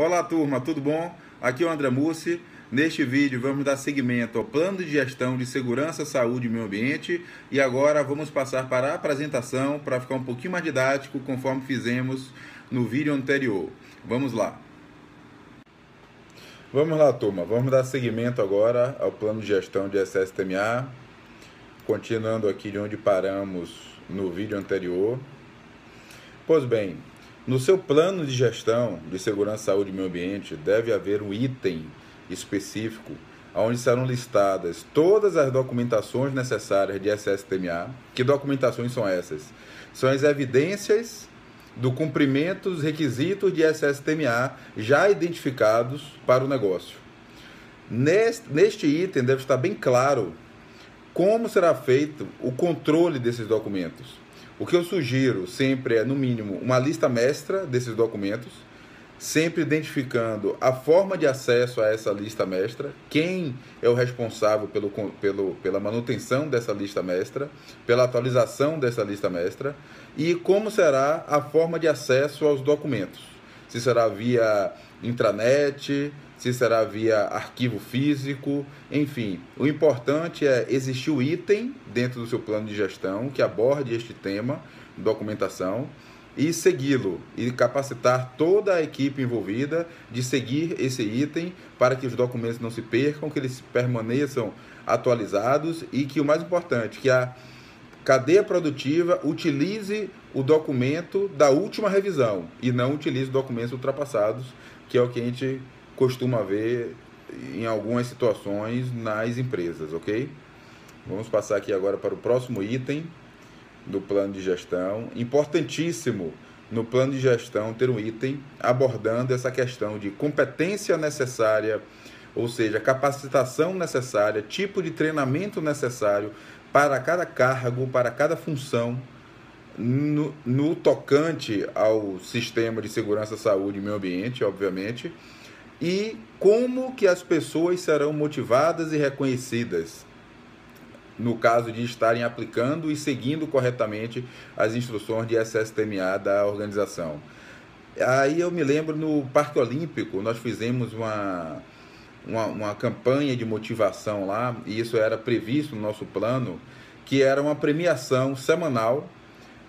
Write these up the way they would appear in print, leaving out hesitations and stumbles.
Olá turma, tudo bom? Aqui é o André Mussi. Neste vídeo vamos dar seguimento ao plano de gestão de segurança, saúde e meio ambiente e agora vamos passar para a apresentação para ficar um pouquinho mais didático conforme fizemos no vídeo anterior. Vamos lá. Vamos lá turma, vamos dar seguimento agora ao plano de gestão de SSTMA, continuando aqui de onde paramos no vídeo anterior. Pois bem, no seu plano de gestão de segurança, saúde e meio ambiente, deve haver um item específico onde serão listadas todas as documentações necessárias de SSTMA. Que documentações são essas? São as evidências do cumprimento dos requisitos de SSTMA já identificados para o negócio. Neste item deve estar bem claro como será feito o controle desses documentos. O que eu sugiro sempre é, no mínimo, uma lista mestra desses documentos, sempre identificando a forma de acesso a essa lista mestra, quem é o responsável pela manutenção dessa lista mestra, pela atualização dessa lista mestra, e como será a forma de acesso aos documentos. Se será via intranet, se será via arquivo físico, enfim. O importante é existir o item dentro do seu plano de gestão que aborde este tema, documentação, e segui-lo e capacitar toda a equipe envolvida de seguir esse item para que os documentos não se percam, que eles permaneçam atualizados e que o mais importante, que a cadeia produtiva utilize o documento da última revisão e não utilize documentos ultrapassados, que é o que a gente costuma ver em algumas situações nas empresas, ok? Vamos passar aqui agora para o próximo item do plano de gestão. Importantíssimo no plano de gestão ter um item abordando essa questão de competência necessária, ou seja, capacitação necessária, tipo de treinamento necessário para cada cargo, para cada função, no tocante ao sistema de segurança, saúde e meio ambiente, obviamente, e como que as pessoas serão motivadas e reconhecidas no caso de estarem aplicando e seguindo corretamente as instruções de SSTMA da organização. Aí eu me lembro, no Parque Olímpico, nós fizemos uma campanha de motivação lá, e isso era previsto no nosso plano, que era uma premiação semanal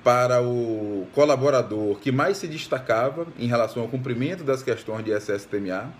para o colaborador que mais se destacava em relação ao cumprimento das questões de SSTMA,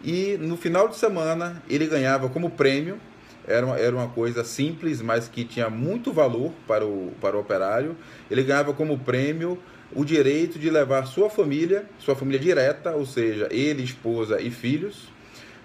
e no final de semana ele ganhava como prêmio, era uma coisa simples, mas que tinha muito valor para o operário, ele ganhava como prêmio o direito de levar sua família direta, ou seja, ele, esposa e filhos,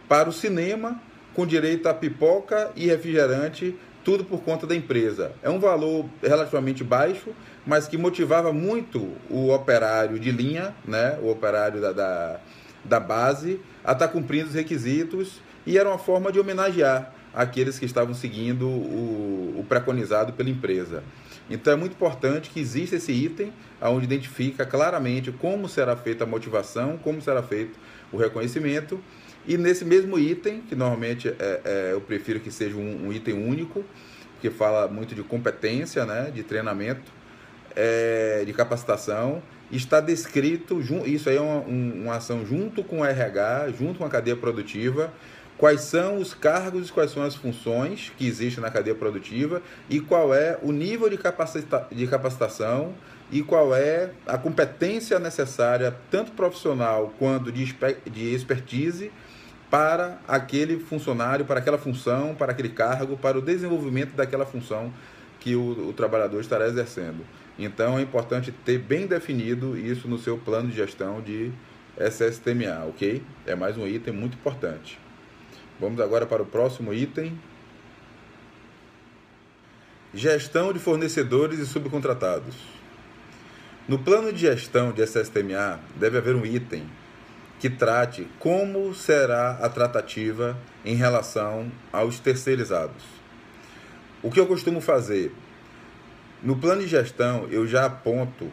para o cinema com direito a pipoca e refrigerante, tudo por conta da empresa. É um valor relativamente baixo, mas que motivava muito o operário de linha, né, o operário da base, a estar cumprindo os requisitos, e era uma forma de homenagear aqueles que estavam seguindo o preconizado pela empresa. Então é muito importante que exista esse item, onde identifica claramente como será feita a motivação, como será feito o reconhecimento. E nesse mesmo item, que normalmente eu prefiro que seja um item único, que fala muito de competência, né, de treinamento, de capacitação, está descrito, isso aí é uma ação junto com o RH, junto com a cadeia produtiva, quais são os cargos e quais são as funções que existem na cadeia produtiva e qual é o nível de capacitação e qual é a competência necessária, tanto profissional quanto de expertise, para aquele funcionário, para aquela função, para aquele cargo, para o desenvolvimento daquela função que o trabalhador estará exercendo. Então é importante ter bem definido isso no seu plano de gestão de SSTMA, ok? É mais um item muito importante. Vamos agora para o próximo item. Gestão de fornecedores e subcontratados. No plano de gestão de SSTMA deve haver um item que trate como será a tratativa em relação aos terceirizados. O que eu costumo fazer? No plano de gestão, eu já aponto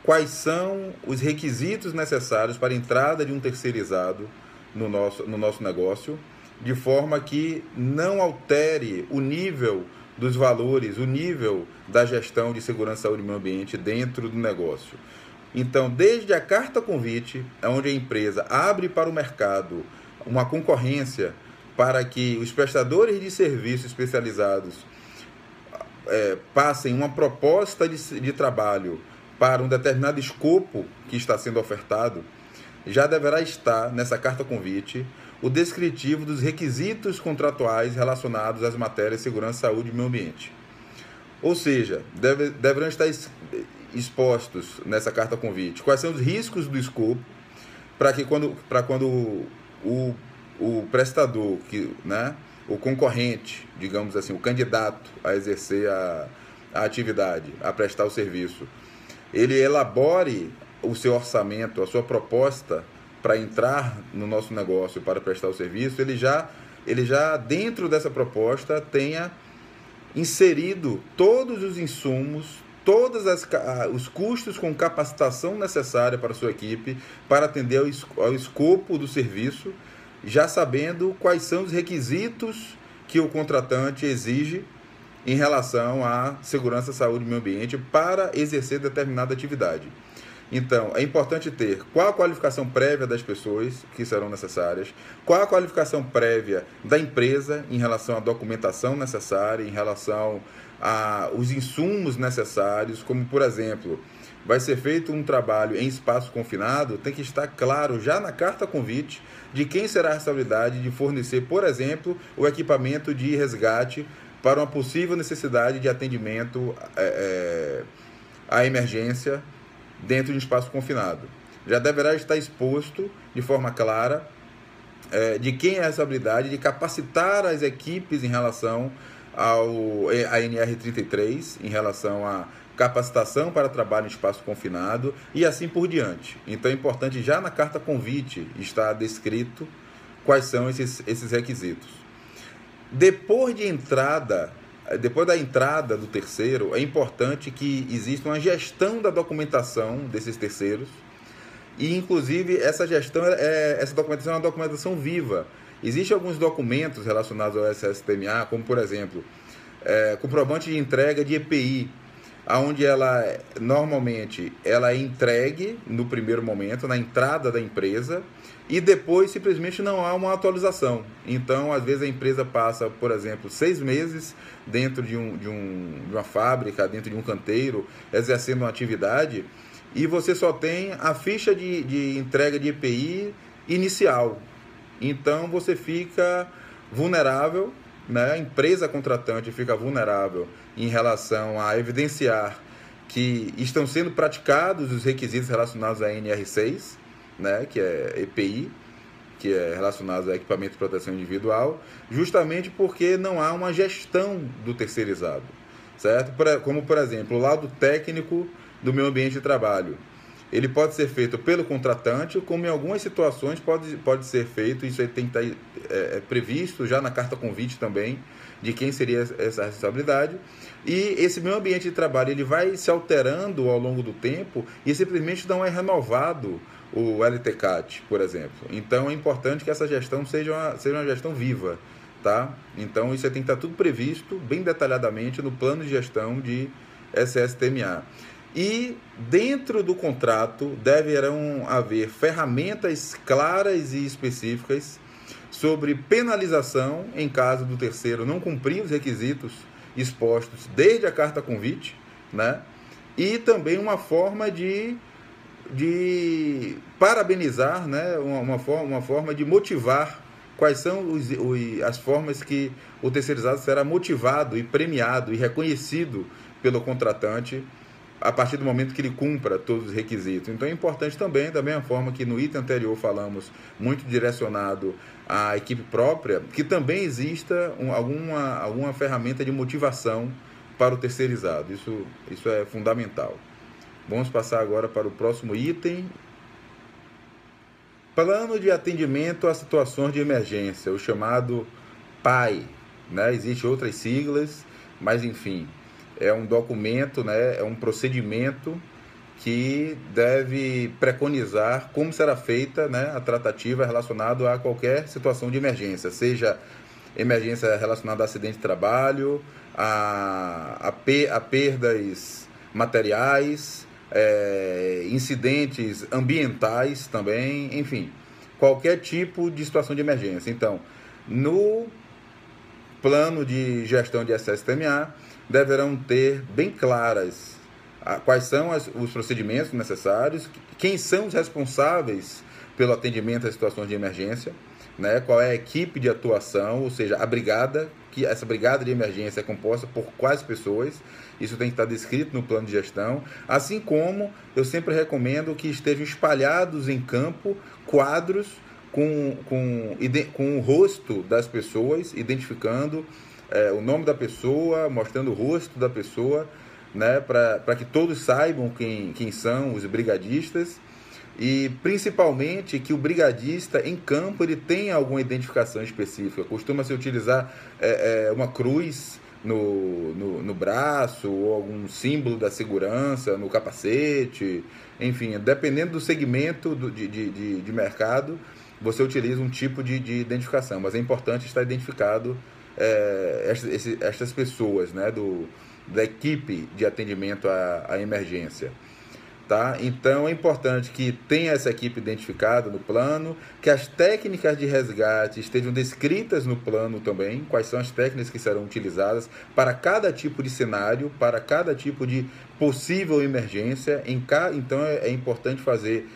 quais são os requisitos necessários para a entrada de um terceirizado no nosso negócio, de forma que não altere o nível dos valores, o nível da gestão de segurança, saúde e meio ambiente dentro do negócio. Então, desde a carta convite, onde a empresa abre para o mercado uma concorrência para que os prestadores de serviços especializados passem uma proposta de trabalho para um determinado escopo que está sendo ofertado, já deverá estar nessa carta convite o descritivo dos requisitos contratuais relacionados às matérias de segurança, saúde e meio ambiente. Ou seja, deverão estar expostos nessa carta convite quais são os riscos do escopo, para quando o prestador, o concorrente, digamos assim, o candidato a exercer a atividade, a prestar o serviço, ele elabore o seu orçamento, a sua proposta para entrar no nosso negócio, para prestar o serviço, ele já dentro dessa proposta tenha inserido todos os insumos, todos os custos com capacitação necessária para a sua equipe para atender ao escopo do serviço, já sabendo quais são os requisitos que o contratante exige em relação à segurança, saúde e meio ambiente para exercer determinada atividade. Então, é importante ter qual a qualificação prévia das pessoas que serão necessárias, qual a qualificação prévia da empresa em relação à documentação necessária, em relação aos insumos necessários, como, por exemplo, vai ser feito um trabalho em espaço confinado, tem que estar claro já na carta convite de quem será a responsabilidade de fornecer, por exemplo, o equipamento de resgate para uma possível necessidade de atendimento à emergência dentro de um espaço confinado. Já deverá estar exposto de forma clara de quem é a responsabilidade de capacitar as equipes em relação à NR33, em relação à capacitação para trabalho em espaço confinado e assim por diante. Então é importante já na carta convite estar descrito quais são esses requisitos. Depois da entrada do terceiro, é importante que exista uma gestão da documentação desses terceiros e, inclusive, essa documentação é uma documentação viva. Existem alguns documentos relacionados ao SSTMA, como, por exemplo, comprovante de entrega de EPI, onde normalmente ela é entregue no primeiro momento, na entrada da empresa, e depois simplesmente não há uma atualização. Então, às vezes a empresa passa, por exemplo, 6 meses dentro de uma fábrica, dentro de um canteiro, exercendo uma atividade, e você só tem a ficha de entrega de EPI inicial. Então, você fica vulnerável, né? A empresa contratante fica vulnerável em relação a evidenciar que estão sendo praticados os requisitos relacionados à NR6, né, que é EPI, que é relacionado a equipamento de proteção individual, justamente porque não há uma gestão do terceirizado, certo? Como, por exemplo, o lado técnico do meio ambiente de trabalho. Ele pode ser feito pelo contratante, como em algumas situações pode ser feito, isso aí tem que estar previsto já na carta convite também, de quem seria essa responsabilidade. E esse meio ambiente de trabalho ele vai se alterando ao longo do tempo e simplesmente não é renovado o LTCAT, por exemplo. Então é importante que essa gestão seja uma gestão viva, tá? Então isso aí tem que estar tudo previsto bem detalhadamente no plano de gestão de SSTMA. E dentro do contrato deverão haver ferramentas claras e específicas sobre penalização em caso do terceiro não cumprir os requisitos expostos desde a carta convite, né? E também uma forma de parabenizar, né? uma forma de motivar quais são as formas que o terceirizado será motivado e premiado e reconhecido pelo contratante a partir do momento que ele cumpra todos os requisitos. Então é importante também, da mesma forma que no item anterior falamos muito direcionado à equipe própria, que também exista alguma ferramenta de motivação para o terceirizado. Isso é fundamental. Vamos passar agora para o próximo item. Plano de atendimento a situações de emergência, o chamado PAI, né? Existem outras siglas, mas enfim, é um documento, né? É um procedimento que deve preconizar como será feita, né, a tratativa relacionada a qualquer situação de emergência, seja emergência relacionada a acidente de trabalho, a perdas materiais, incidentes ambientais também, enfim, qualquer tipo de situação de emergência. Então, no plano de gestão de SSTMA, deverão ter bem claras quais são os procedimentos necessários, quem são os responsáveis pelo atendimento às situações de emergência, né? Qual é a equipe de atuação, ou seja, a brigada, que essa brigada de emergência é composta por quais pessoas. Isso tem que estar descrito no plano de gestão, assim como eu sempre recomendo que estejam espalhados em campo quadros com o rosto das pessoas, identificando o nome da pessoa, mostrando o rosto da pessoa, né, para que todos saibam quem são os brigadistas, e principalmente que o brigadista em campo ele tenha alguma identificação específica. Costuma-se utilizar uma cruz no braço, ou algum símbolo da segurança no capacete, enfim, dependendo do segmento de mercado, você utiliza um tipo de identificação, mas é importante estar identificado estas pessoas, né, da equipe de atendimento à emergência. Tá? Então é importante que tenha essa equipe identificada no plano, que as técnicas de resgate estejam descritas no plano também, quais são as técnicas que serão utilizadas para cada tipo de cenário, para cada tipo de possível emergência. Então é importante fazer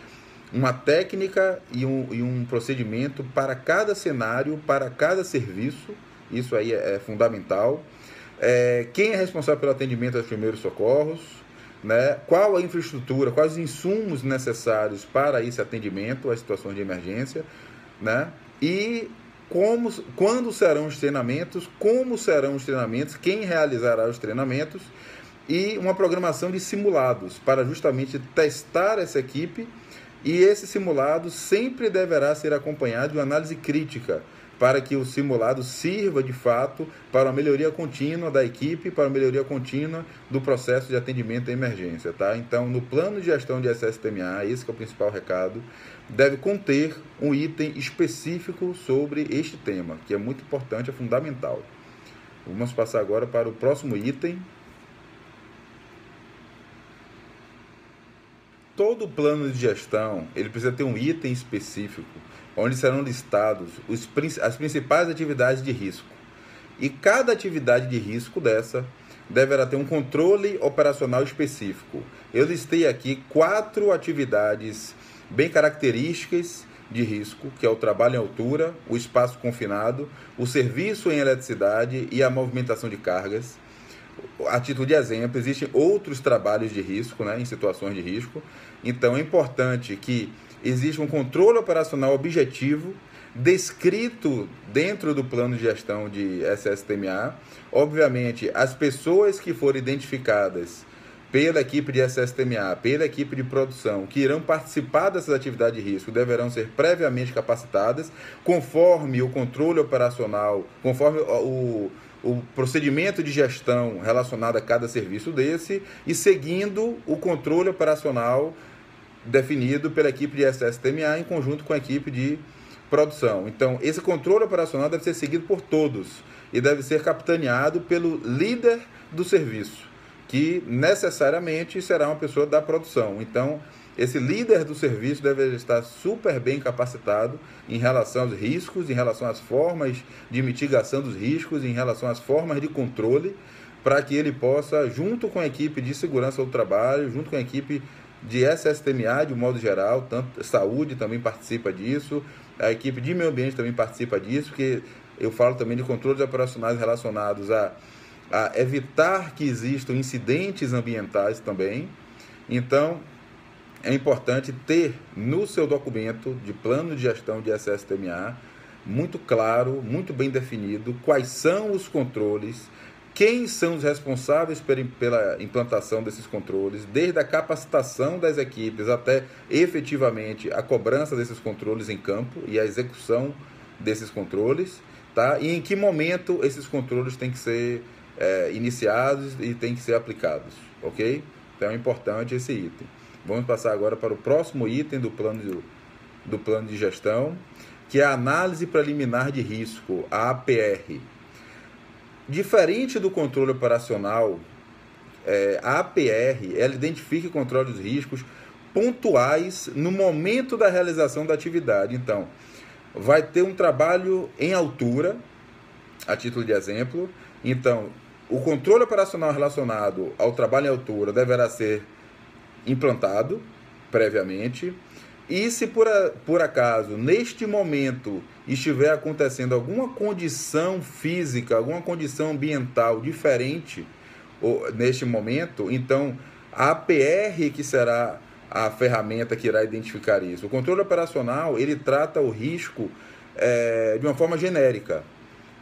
uma técnica e um procedimento para cada cenário, para cada serviço. Isso aí é fundamental. Quem é responsável pelo atendimento aos primeiros socorros, né? Qual a infraestrutura, quais os insumos necessários para esse atendimento às situações de emergência, né? E quando serão os treinamentos, como serão os treinamentos, quem realizará os treinamentos, e uma programação de simulados para justamente testar essa equipe. E esse simulado sempre deverá ser acompanhado de uma análise crítica, para que o simulado sirva de fato para a melhoria contínua da equipe, para a melhoria contínua do processo de atendimento à emergência. Tá? Então, no plano de gestão de SSTMA, esse que é o principal recado, deve conter um item específico sobre este tema, que é muito importante, é fundamental. Vamos passar agora para o próximo item. Todo plano de gestão ele precisa ter um item específico, onde serão listados as principais atividades de risco. E cada atividade de risco dessa deverá ter um controle operacional específico. Eu listei aqui 4 atividades bem características de risco, que é o trabalho em altura, o espaço confinado, o serviço em eletricidade e a movimentação de cargas. A título de exemplo, existem outros trabalhos de risco, né, em situações de risco. Então, é importante que exista um controle operacional objetivo descrito dentro do plano de gestão de SSTMA. Obviamente, as pessoas que forem identificadas pela equipe de SSTMA, pela equipe de produção, que irão participar dessas atividades de risco, deverão ser previamente capacitadas, conforme o controle operacional, conforme o procedimento de gestão relacionado a cada serviço desse, e seguindo o controle operacional definido pela equipe de SSTMA em conjunto com a equipe de produção. Então, esse controle operacional deve ser seguido por todos e deve ser capitaneado pelo líder do serviço, que necessariamente será uma pessoa da produção. Então, esse líder do serviço deve estar super bem capacitado em relação aos riscos, em relação às formas de mitigação dos riscos, em relação às formas de controle, para que ele possa, junto com a equipe de segurança do trabalho, junto com a equipe de SSTMA de um modo geral, tanto saúde também participa disso, a equipe de meio ambiente também participa disso, que eu falo também de controles operacionais relacionados a evitar que existam incidentes ambientais também. Então, é importante ter no seu documento de plano de gestão de SSTMA muito claro, muito bem definido quais são os controles, quem são os responsáveis pela implantação desses controles, desde a capacitação das equipes até efetivamente a cobrança desses controles em campo e a execução desses controles, tá? E em que momento esses controles têm que ser iniciados e têm que ser aplicados, ok? Então é importante esse item. Vamos passar agora para o próximo item do plano de gestão, que é a análise preliminar de risco, a APR. Diferente do controle operacional, a APR, ela identifica e controla os riscos pontuais no momento da realização da atividade. Então, vai ter um trabalho em altura, a título de exemplo. Então, o controle operacional relacionado ao trabalho em altura deverá ser implantado previamente. E se por acaso, neste momento, estiver acontecendo alguma condição física, alguma condição ambiental diferente neste momento, então a APR que será a ferramenta que irá identificar isso. O controle operacional, ele trata o risco de uma forma genérica.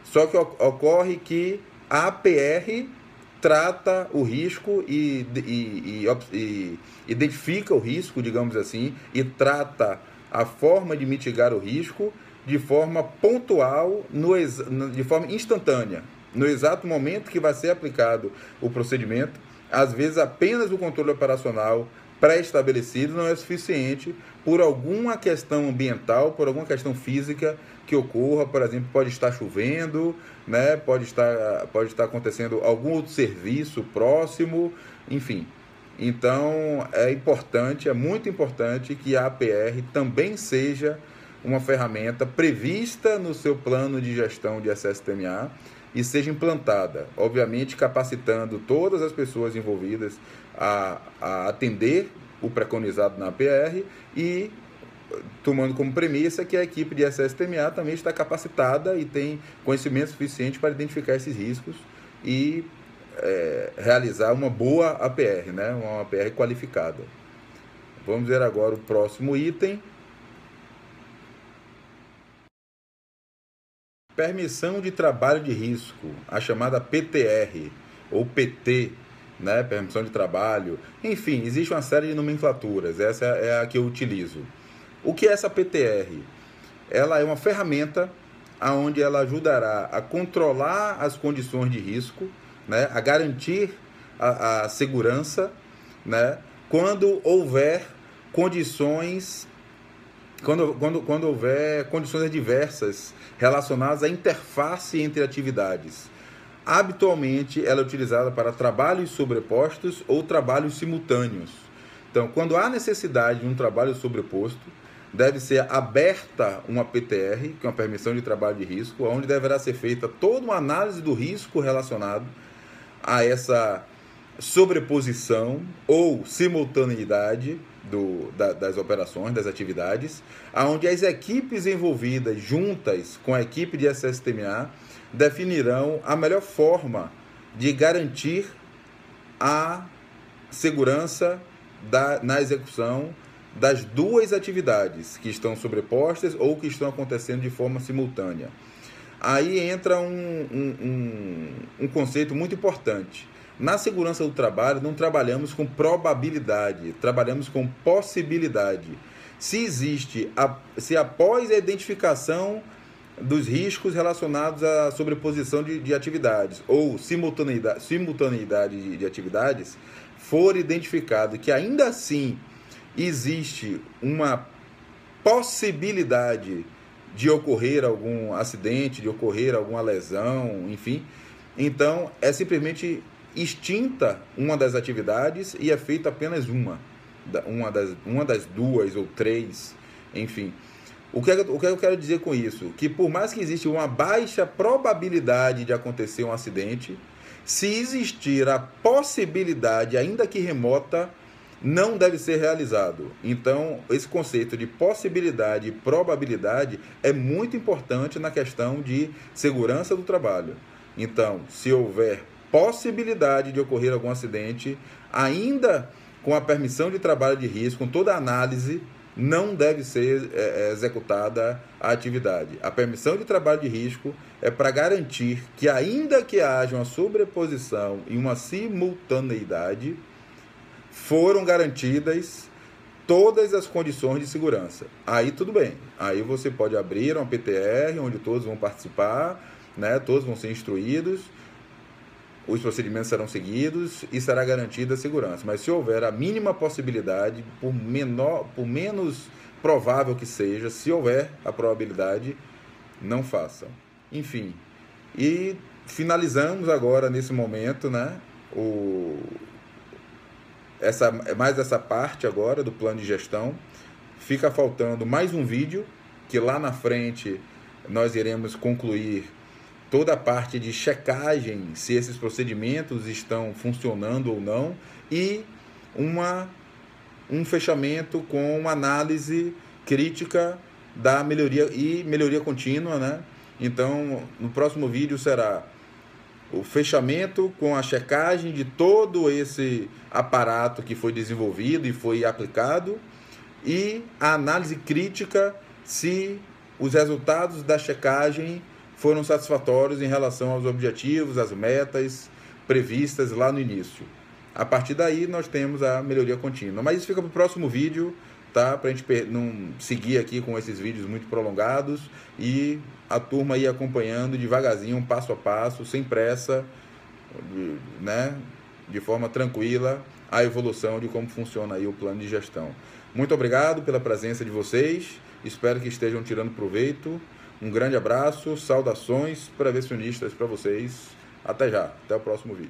Só que ocorre que a APR trata o risco e identifica o risco, digamos assim, e trata a forma de mitigar o risco de forma pontual, de forma instantânea, no exato momento que vai ser aplicado o procedimento. Às vezes apenas o controle operacional pré-estabelecido não é suficiente por alguma questão ambiental, por alguma questão física que ocorra. Por exemplo, pode estar chovendo, né? pode estar acontecendo algum outro serviço próximo, enfim. Então, é muito importante que a APR também seja uma ferramenta prevista no seu plano de gestão de SSTMA e seja implantada, obviamente capacitando todas as pessoas envolvidas a atender o preconizado na APR e tomando como premissa que a equipe de SSTMA também está capacitada e tem conhecimento suficiente para identificar esses riscos e realizar uma boa APR, né? Uma APR qualificada. Vamos ver agora o próximo item. Permissão de trabalho de risco, a chamada PTR ou PT, né? Permissão de trabalho. Enfim, existe uma série de nomenclaturas, essa é a que eu utilizo. O que é essa PTR? Ela é uma ferramenta onde ela ajudará a controlar as condições de risco, né? A garantir a segurança, né? Quando houver condições, quando houver condições adversas relacionadas à interface entre atividades. Habitualmente, ela é utilizada para trabalhos sobrepostos ou trabalhos simultâneos. Então, quando há necessidade de um trabalho sobreposto, deve ser aberta uma PTR, que é uma permissão de trabalho de risco, onde deverá ser feita toda uma análise do risco relacionado a essa sobreposição ou simultaneidade das operações, das atividades, onde as equipes envolvidas, juntas com a equipe de SSTMA, definirão a melhor forma de garantir a segurança na execução das duas atividades que estão sobrepostas ou que estão acontecendo de forma simultânea. Aí entra um conceito muito importante. Na segurança do trabalho, não trabalhamos com probabilidade, trabalhamos com possibilidade. Se após a identificação dos riscos relacionados à sobreposição de atividades ou simultaneidade de atividades, for identificado que ainda assim existe uma possibilidade de ocorrer algum acidente, de ocorrer alguma lesão, enfim, então é simplesmente extinta uma das atividades e é feita apenas uma das duas ou três, enfim. O que eu quero dizer com isso? Que por mais que exista uma baixa probabilidade de acontecer um acidente, se existir a possibilidade, ainda que remota, não deve ser realizado. Então, esse conceito de possibilidade e probabilidade é muito importante na questão de segurança do trabalho. Então, se houver possibilidade de ocorrer algum acidente, ainda com a permissão de trabalho de risco, com toda a análise, não deve ser executada a atividade. A permissão de trabalho de risco é para garantir que, ainda que haja uma sobreposição e uma simultaneidade, foram garantidas todas as condições de segurança. Aí tudo bem. Aí você pode abrir uma PTR onde todos vão participar, né? Todos vão ser instruídos, os procedimentos serão seguidos e será garantida a segurança. Mas se houver a mínima possibilidade, por menos provável que seja, se houver a probabilidade, não façam. Enfim, e finalizamos agora nesse momento, né, mais essa parte agora do plano de gestão. Fica faltando mais um vídeo, que lá na frente nós iremos concluir toda a parte de checagem, se esses procedimentos estão funcionando ou não, e um fechamento com uma análise crítica da melhoria e melhoria contínua, né? Então, no próximo vídeo será o fechamento com a checagem de todo esse aparato que foi desenvolvido e foi aplicado, e a análise crítica se os resultados da checagem foram satisfatórios em relação aos objetivos, às metas previstas lá no início. A partir daí nós temos a melhoria contínua. Mas isso fica para o próximo vídeo, tá? Para a gente não seguir aqui com esses vídeos muito prolongados e a turma ir acompanhando devagarzinho, passo a passo, sem pressa, né? De forma tranquila, a evolução de como funciona aí o plano de gestão. Muito obrigado pela presença de vocês, espero que estejam tirando proveito. Um grande abraço, saudações prevencionistas para vocês. Até já, até o próximo vídeo.